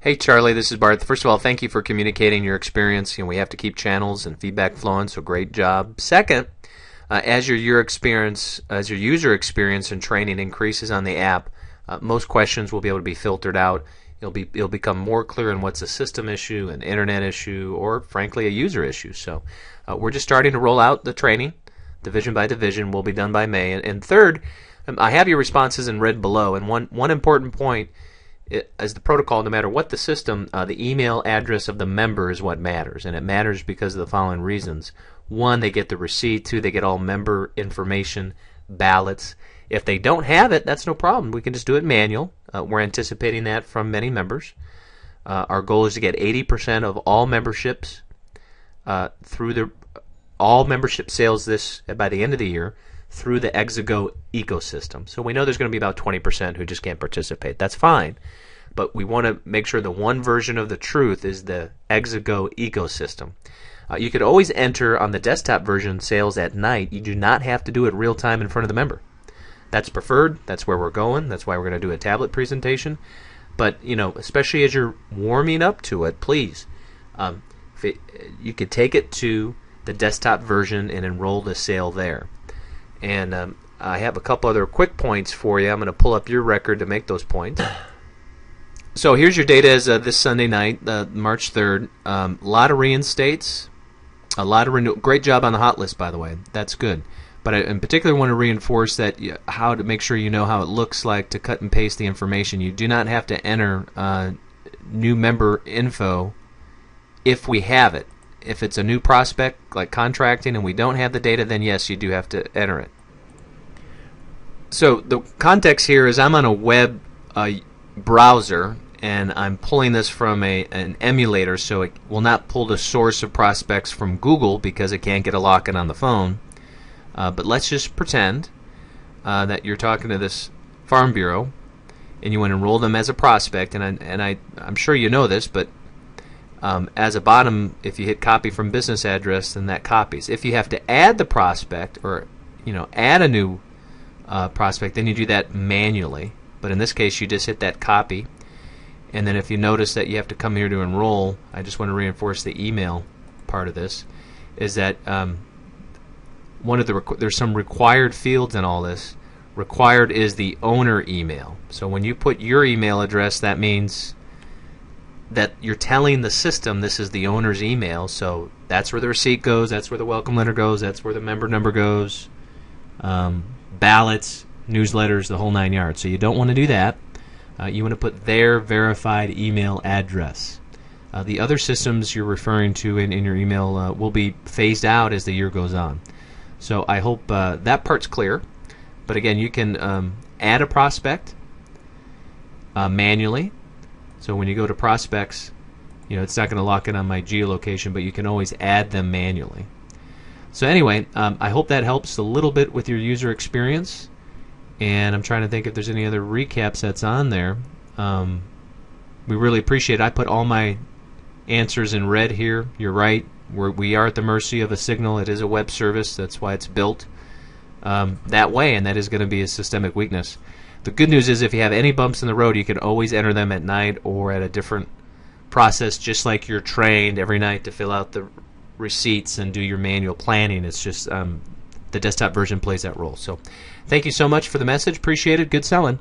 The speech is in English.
Hey Charlie, this is Bart. First of all, thank you for communicating your experience. We have to keep channels and feedback flowing, so great job. Second, as your user experience and training increases on the app, most questions will be able to be filtered out. It'll become more clear on what's a system issue, an internet issue, or frankly a user issue. So we're just starting to roll out the training, division by division. Will be done by May. And third, I have your responses in red below. And one important point. As the protocol, no matter what the system, the email address of the member is what matters, and it matters because of the following reasons. One, they get the receipt. Two, they get all member information, ballots. If they don't have it, that's no problem. We can just do it manual. We're anticipating that from many members. Our goal is to get 80% of all memberships through all membership sales by the end of the year through the Exago ecosystem. So we know there's going to be about 20% who just can't participate. That's fine. But we want to make sure the one version of the truth is the Exago ecosystem. You could always enter on the desktop version sales at night. You do not have to do it real time in front of the member. That's preferred. That's where we're going. That's why we're going to do a tablet presentation. But, especially as you're warming up to it, please, you could take it to the desktop version and enroll the sale there. And I have a couple other quick points for you. I'm going to pull up your record to make those points. So here's your data as this Sunday night, March 3rd. A lot of reinstates, a lot of renewal. Great job on the hot list, by the way. That's good. But I in particular want to reinforce that how to make sure you know how it looks like to cut and paste the information. You do not have to enter new member info if we have it. If it's a new prospect like contracting and we don't have the data, then yes, you do have to enter it. So the context here is I'm on a web browser and I'm pulling this from an emulator, so it will not pull the source of prospects from Google because it can't get a lock-in on the phone. But let's just pretend that you're talking to this Farm Bureau and you want to enroll them as a prospect, and I'm sure you know this, but as a bottom, if you hit copy from business address, then that copies. If you have to add the prospect or add a new prospect, then you do that manually. But in this case, you just hit that copy. And then if you notice that you have to come here to enroll, I just want to reinforce the email part of this, is that there's some required fields in all this. Required is the owner email. So when you put your email address, that means that you're telling the system this is the owner's email, so that's where the receipt goes, that's where the welcome letter goes, that's where the member number goes, ballots, newsletters, the whole 9 yards. So you don't want to do that. You want to put their verified email address. The other systems you're referring to in your email will be phased out as the year goes on. So I hope that part's clear. But again, you can add a prospect manually. So when you go to prospects, it's not going to lock in on my geolocation, but you can always add them manually. So anyway, I hope that helps a little bit with your user experience. And I'm trying to think if there's any other recaps that's on there. We really appreciate it. I put all my answers in red here. You're right. We are at the mercy of a signal. It is a web service. That's why it's built that way, and that is going to be a systemic weakness. The good news is if you have any bumps in the road, you can always enter them at night or at a different process, just like you're trained every night to fill out the receipts and do your manual planning. It's just the desktop version plays that role. So thank you so much for the message. Appreciate it. Good selling.